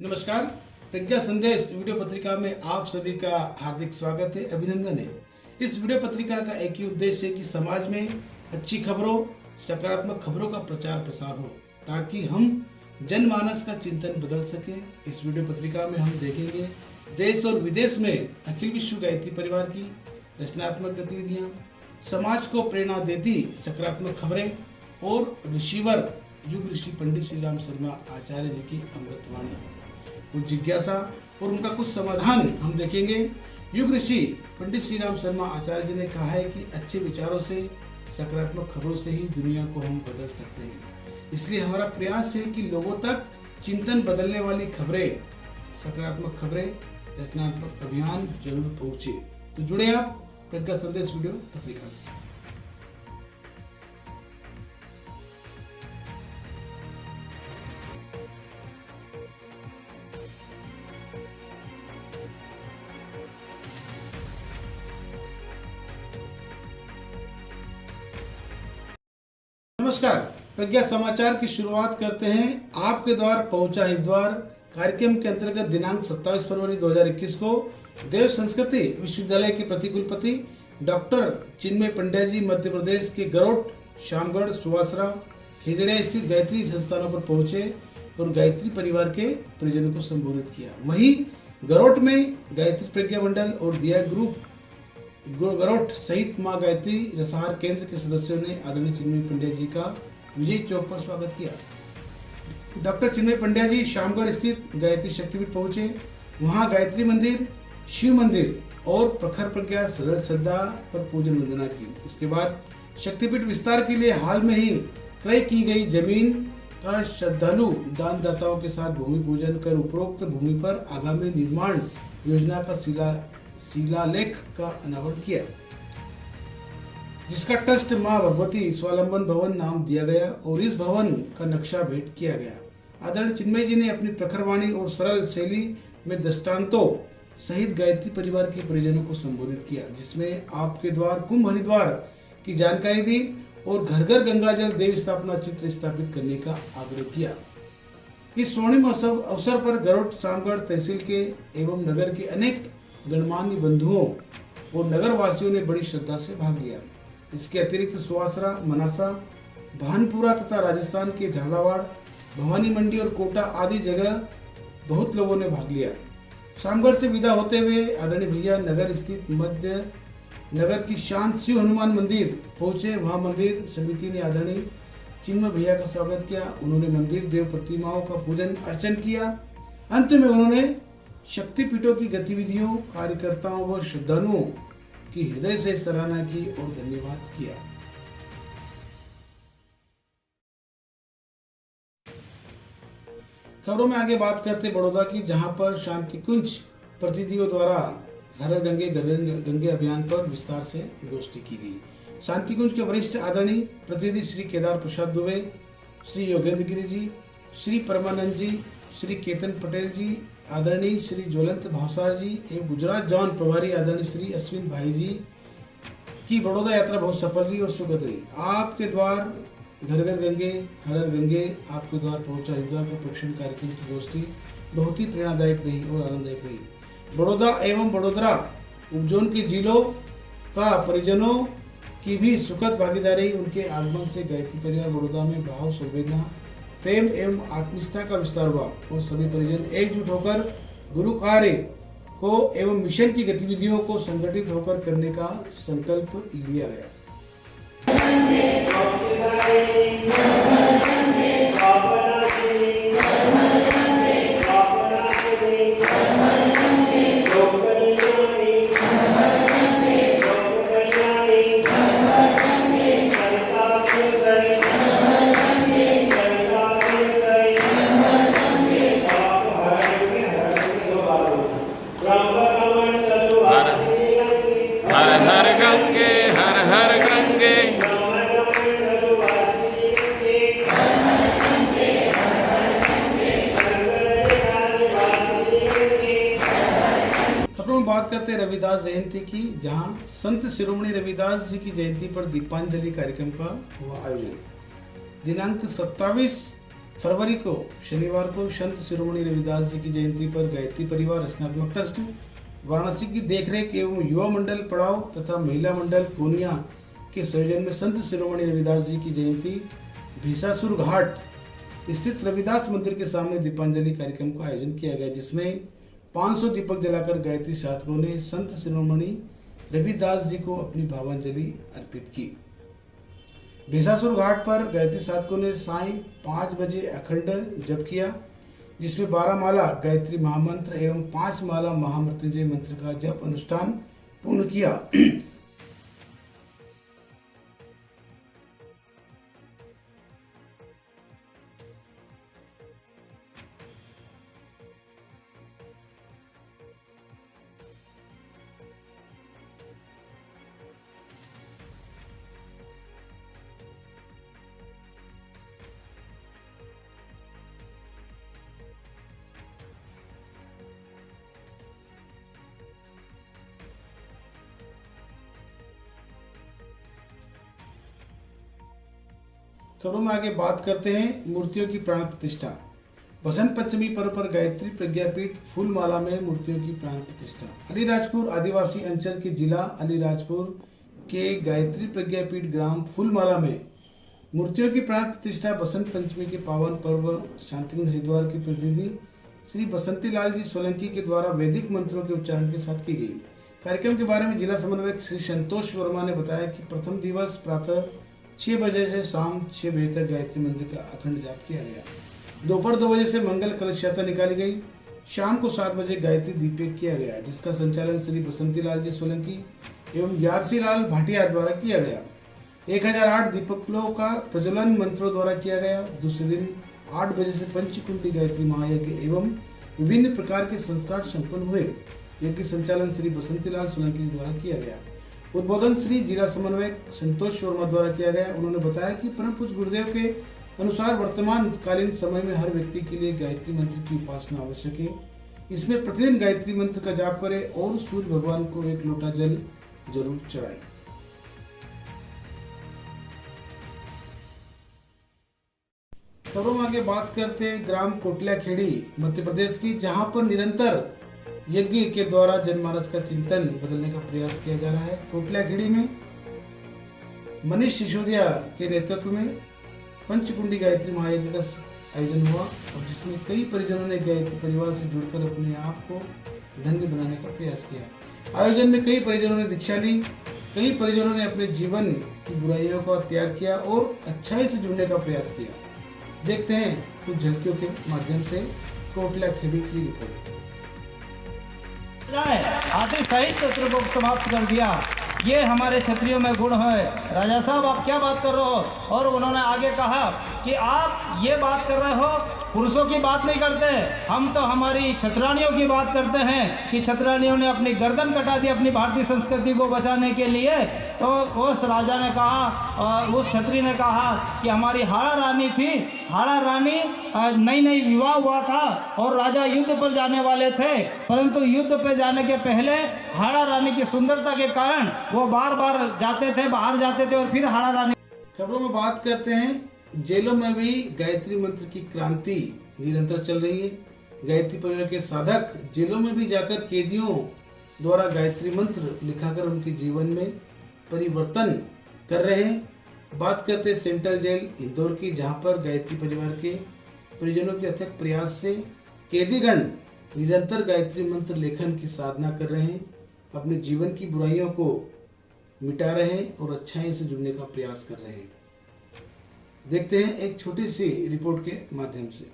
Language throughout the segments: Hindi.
नमस्कार। प्रज्ञा संदेश वीडियो पत्रिका में आप सभी का हार्दिक स्वागत है, अभिनंदन है। इस वीडियो पत्रिका का एक ही उद्देश्य है कि समाज में अच्छी खबरों, सकारात्मक खबरों का प्रचार प्रसार हो ताकि हम जनमानस का चिंतन बदल सके। इस वीडियो पत्रिका में हम देखेंगे देश और विदेश में अखिल विश्व गायत्री परिवार की रचनात्मक गतिविधियां, समाज को प्रेरणा देती सकारात्मक खबरें और ऋषिवर युग ऋषि पंडित श्री राम शर्मा आचार्य जी की अमृतवाणी, कुछ जिज्ञासा और उनका कुछ समाधान हम देखेंगे। युग ऋषि पंडित श्री राम शर्मा आचार्य जी ने कहा है कि अच्छे विचारों से, सकारात्मक खबरों से ही दुनिया को हम बदल सकते हैं। इसलिए हमारा प्रयास है कि लोगों तक चिंतन बदलने वाली खबरें, सकारात्मक खबरें, रचनात्मक अभियान जरूर पहुंचे। तो जुड़े आप प्रज्ञा संदेश वीडियो पत्रिका से। नमस्कार। प्रज्ञा समाचार की शुरुआत करते हैं। आपके द्वार पहुंचा हरिद्वार कार्यक्रम के अंतर्गत दिनांक 27 फरवरी 2021 को देव संस्कृति विश्वविद्यालय के प्रतिकुलपति डॉक्टर चिन्मय पंड्या जी मध्य प्रदेश के गरोट, शामगढ़, सुवासरा, खिजड़िया स्थित गायत्री संस्थानों पर पहुंचे और गायत्री परिवार के परिजनों को संबोधित किया। वहीं गरोट में गायत्री प्रज्ञा मंडल और दिया ग्रुप गरोट सहित मां गायत्री रसहार केंद्र के सदस्यों ने आदरणीय चिन्मय पंड्या जी का विजय चौक पर स्वागत किया। डॉक्टर चिन्मय पंड्या जी शामगढ़ स्थित गायत्री शक्तिपीठ पहुंचे। वहां गायत्री मंदिर, शिव मंदिर और प्रखर प्रज्ञा सरल श्रद्धा पर पूजन वंदना की। इसके बाद शक्तिपीठ विस्तार के लिए हाल में ही क्रय की गई जमीन का श्रद्धालु दानदाताओं के साथ भूमि पूजन कर उपरोक्त भूमि पर आगामी निर्माण योजना का शिलालेख का अनावरण किया, जिसका ट्रस्ट मां भगवती स्वावलंबन भवन नाम दिया गया और इस भवन का नक्शा भेंट किया गया। आदरणीय चिन्मय जी ने अपनी प्रखर वाणी और सरल शैली में दृष्टांतों सहित गायत्री परिवार के परिजनों को संबोधित किया, जिसमें आपके द्वार कुंभ हरिद्वार की जानकारी दी और घर घर गंगाजल देव स्थापना चित्र स्थापित करने का आग्रह किया। इस स्वर्णिम अवसर पर गरुड़ शामगढ़ तहसील के एवं नगर के अनेक गणमान्य बंधुओं और नगर वासियों ने बड़ी श्रद्धा से भाग लिया। इसके अतिरिक्त सुवासरा, मनासा, भानपुरा तथा राजस्थान के झालावाड़, भवानी मंडी और कोटा आदि जगह बहुत लोगों ने भाग लिया। शामगढ़ से विदा होते हुए आदरणीय भैया नगर स्थित मध्य नगर की शांत शिव हनुमान मंदिर पहुंचे। वहां मंदिर समिति ने आदरणीय चिन्मय भैया का स्वागत किया। उन्होंने मंदिर देव प्रतिमाओं का पूजन अर्चन किया। अंत में उन्होंने शक्तिपीठों की गतिविधियों, कार्यकर्ताओं व श्रद्धालुओं की हृदय से सराहना की और धन्यवाद किया। खबरों में आगे बात करते बड़ौदा की, जहां पर शांति कुंज प्रतिनिधियों द्वारा हर गंगे गंगे अभियान पर विस्तार से गोष्ठी की गई। शांति कुंज के वरिष्ठ आदरणीय प्रतिनिधि श्री केदार प्रसाद दुबे, श्री योगेंद्र गिरी जी, श्री परमानंद जी, श्री केतन पटेल जी, आदरणीय श्री ज्वलंत भावसार जी एवं गुजरात जॉन प्रभारी आदरणीय श्री अश्विन भाई जी की बड़ौदा यात्रा बहुत सफल रही और सुखद रही। आपके द्वार घर घर गंगे हर हर गंगे आपके द्वार पहुंचा हरिद्वार का प्रक्षण कार्यक्रम की गोष्ठी बहुत ही प्रेरणादायक रही और आनंददायक रही। बड़ौदा एवं बड़ोदरा उपजोन के जिलों का परिजनों की भी सुखद भागीदारी, उनके आगमन से गायत्री परिवार बड़ौदा में भाव, संवेदना, प्रेम एवं आत्मीयता का विस्तार हुआ और सभी परिजन एकजुट होकर गुरु कार्य को एवं मिशन की गतिविधियों को संगठित होकर करने का संकल्प लिया गया। बात करते हैं रविदास जयंती की, जहां संत शिरोमणि रविदास जी की जयंती पर दीपांजलि कार्यक्रम का हुआ आयोजन। दिनांक 27 फरवरी को शनिवार को संत शिरोमणि रविदास जी की जयंती पर गायत्री परिवार रचनात्मक ट्रस्ट वाराणसी की देखरेख एवं युवा मंडल पड़ाव तथा महिला मंडल पूर्णिया के संयोजन में संत शिरोमणि रविदास जी की जयंती भीसासुर घाट स्थित रविदास मंदिर के सामने दीपांजलि कार्यक्रम का आयोजन किया गया, जिसमें 500 दीपक जलाकर गायत्री साधकों ने संत शिरोमणि रविदास जी को अपनी भावांजलि अर्पित की। भीसासुर घाट पर गायत्री साधकों ने सायं 5 बजे अखंड जप किया, जिसमें 12 माला गायत्री महामंत्र एवं 5 माला महामृत्युंजय मंत्र का जप अनुष्ठान पूर्ण किया। खबरों में आगे बात करते हैं मूर्तियों की प्राण प्रतिष्ठा। बसंत पंचमी पर्व पर गायत्री प्रज्ञापीठ फूलमाला में मूर्तियों की प्राण प्रतिष्ठा। अलीराजपुर आदिवासी अंचल के जिला अलीराजपुर के गायत्री प्रज्ञापीठ ग्राम फूलमाला में मूर्तियों की प्राण प्रतिष्ठा बसंत पंचमी के पावन पर्व शांतिकुंज हरिद्वार के प्रतिनिधि श्री बसंती लाल जी सोलंकी के द्वारा वैदिक मंत्रों के उच्चारण के साथ की गई। कार्यक्रम के बारे में जिला समन्वयक श्री संतोष वर्मा ने बताया कि प्रथम दिवस प्रातः 6 बजे से शाम 6 बजे तक गायत्री मंत्र का अखंड जाप किया गया। दोपहर 2 बजे से मंगल कलश यात्रा निकाली गई। शाम को 7 बजे गायत्री दीपक किया गया, जिसका संचालन श्री बसंती लाल जी सोलंकी एवं ग्यारसी लाल भाटिया द्वारा किया गया। 1008 दीपकों का प्रज्वलन मंत्रों द्वारा किया गया। दूसरे दिन 8 बजे से पंचकुंडी गायत्री महायज्ञ एवं विभिन्न प्रकार के संस्कार संपन्न हुए। यज्ञ संचालन श्री बसंती लाल सोलंकी द्वारा किया गया। उद्बोधन श्री जिला समन्वयक संतोष वर्मा द्वारा किया गया। उन्होंने बताया कि परम पूज्य गुरुदेव के अनुसार वर्तमान कालीन समय में हर व्यक्ति के लिए गायत्री मंत्र की उपासना आवश्यक है। इसमें प्रतिदिन गायत्री मंत्र का जाप करें और सूर्य भगवान को 1 लोटा जल जरूर चढ़ाएं। खबरों में आगे बात करते हैं ग्राम कोटला खेड़ी मध्य प्रदेश की, जहां पर निरंतर यज्ञ के द्वारा जनमानस का चिंतन बदलने का प्रयास किया जा रहा है। कोटला खेड़ी में मनीष सिसोदिया के नेतृत्व में पंचकुंडी गायत्री महायज्ञ का आयोजन हुआ और जिसमें कई परिजनों ने गायत्री परिवार से जुड़कर अपने आप को धन्य बनाने का प्रयास किया। आयोजन में कई परिजनों ने दीक्षा ली, कई परिजनों ने अपने जीवन की बुराइयों का त्याग किया और अच्छाई से जुड़ने का प्रयास किया। देखते हैं कुछ झलकियों के माध्यम से कोटला खेड़ी की रिपोर्ट। आखिर सही शत्रु को समाप्त कर दिया, ये हमारे क्षत्रियों में गुण है। राजा साहब आप क्या बात कर रहे हो? और उन्होंने आगे कहा कि आप ये बात कर रहे हो, पुरुषों की बात नहीं करते, हम तो हमारी क्षत्राणियों की बात करते हैं कि क्षत्राणियों ने अपनी गर्दन कटा दी अपनी भारतीय संस्कृति को बचाने के लिए। तो उस राजा ने कहा, उस क्षत्रिय ने कहा कि हमारी हाड़ा रानी थी, हाड़ा रानी नई विवाह हुआ था और राजा युद्ध पर जाने वाले थे, परंतु युद्ध पर जाने के पहले हाड़ा रानी की सुंदरता के कारण वो बार बार जाते थे, बाहर जाते थे और फिर हाड़ा रानी। खबरों में बात करते हैं, जेलों में भी गायत्री मंत्र की क्रांति निरंतर चल रही है। गायत्री परिवार के साधक जेलों में भी जाकर कैदियों द्वारा गायत्री मंत्र लिखाकर उनके जीवन में परिवर्तन कर रहे हैं। बात करते हैं सेंट्रल जेल इंदौर की, जहां पर गायत्री परिवार के परिजनों के अथक प्रयास से कैदीगण निरंतर गायत्री मंत्र लेखन की साधना कर रहे हैं, अपने जीवन की बुराइयों को मिटा रहे हैं और अच्छाई से जुड़ने का प्रयास कर रहे हैं। देखते हैं एक छोटी सी रिपोर्ट के माध्यम से।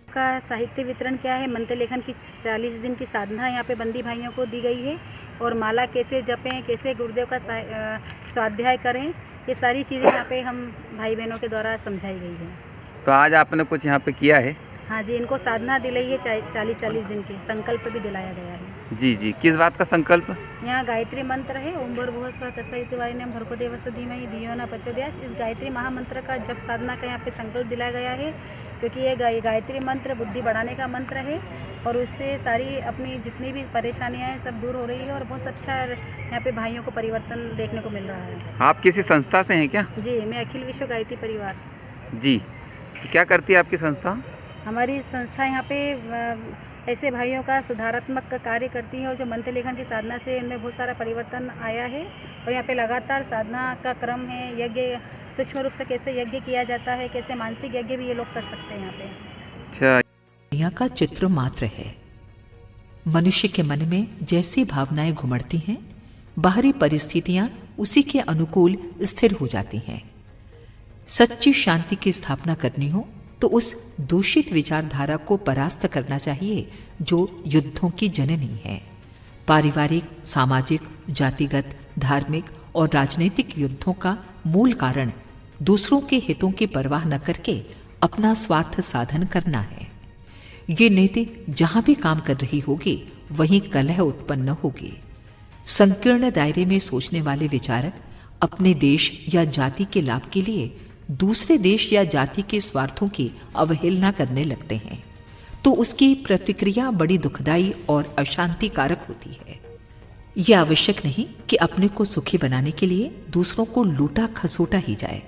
का साहित्य वितरण क्या है, मंत्र लेखन की 40 दिन की साधना यहाँ पे बंदी भाइयों को दी गई है और माला कैसे जपें, कैसे गुरुदेव का स्वाध्याय करें, ये सारी चीज़ें यहाँ पे हम भाई बहनों के द्वारा समझाई गई है। तो आज आपने कुछ यहाँ पे किया है? हाँ जी, इनको साधना दिलाई है 40 दिन की, संकल्प भी दिलाया गया है। जी जी, किस बात का संकल्प? यहाँ गायत्री मंत्र है, ओम भूर्भुवः स्वः तत्सवितुर्वरेण्यं भर्गो देवस्य धीमहि धियो न प्रचोदयात्। इस गायत्री महामंत्र का जप साधना का यहाँ पे संकल्प दिलाया गया है, क्योंकि ये गायत्री मंत्र बुद्धि बढ़ाने का मंत्र है और उससे सारी अपनी जितनी भी परेशानियाँ हैं सब दूर हो रही है और बहुत अच्छा यहाँ पे भाइयों को परिवर्तन देखने को मिल रहा है। आप किसी संस्था से हैं क्या? जी, मैं अखिल विश्व गायत्री परिवार। जी, क्या करती है आपकी संस्था? हमारी संस्था यहाँ पे ऐसे भाइयों का सुधारात्मक कार्य करती है और जो मंत्र लेखन की साधना से इनमें बहुत सारा परिवर्तन आया है। और यहाँ पे लगातार साधना का क्रम है। यज्ञ सूक्ष्म रूप से कैसे यज्ञ किया जाता है, कैसे मानसिक यज्ञ भी ये लोग कर सकते हैं यहाँ पे। अच्छा, दुनिया का चित्र मात्र है। मनुष्य के मन में जैसी भावनाएं घुमड़ती हैं, बाहरी परिस्थितियां उसी के अनुकूल स्थिर हो जाती हैं। सच्ची शांति की स्थापना करनी हो तो उस दूषित विचारधारा को परास्त करना चाहिए जो युद्धों की जननी है। पारिवारिक, सामाजिक, जातिगत, धार्मिक और राजनीतिक युद्धों का मूल कारण दूसरों के हितों की परवाह न करके अपना स्वार्थ साधन करना है। ये नीति जहां भी काम कर रही होगी वहीं कलह उत्पन्न होगी। संकीर्ण दायरे में सोचने वाले विचारक अपने देश या जाति के लाभ के लिए दूसरे देश या जाति के स्वार्थों की अवहेलना करने लगते हैं तो उसकी प्रतिक्रिया बड़ी दुखदायी और अशांतिकारक होती है। यह आवश्यक नहीं कि अपने को सुखी बनाने के लिए दूसरों को लूटा खसोटा ही जाए।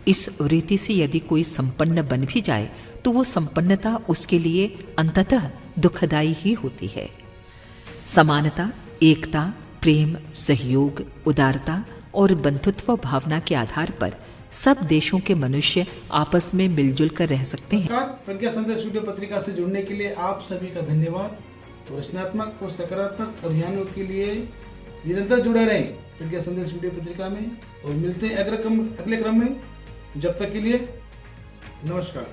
इस रीति से यदि कोई संपन्न बन भी जाए तो वो संपन्नता उसके लिए अंततः दुखदायी ही होती है। समानता, एकता, प्रेम, सहयोग, उदारता और बंधुत्व भावना के आधार पर सब देशों के मनुष्य आपस में मिलजुल कर रह सकते हैं। नमस्कार, प्रज्ञा संदेश वीडियो पत्रिका से जुड़ने के लिए आप सभी का धन्यवाद। तो रचनात्मक और सकारात्मक अभियानों के लिए निरंतर जुड़े रहें प्रज्ञा संदेश वीडियो पत्रिका में और मिलते हैं अगले क्रम में। जब तक के लिए नमस्कार।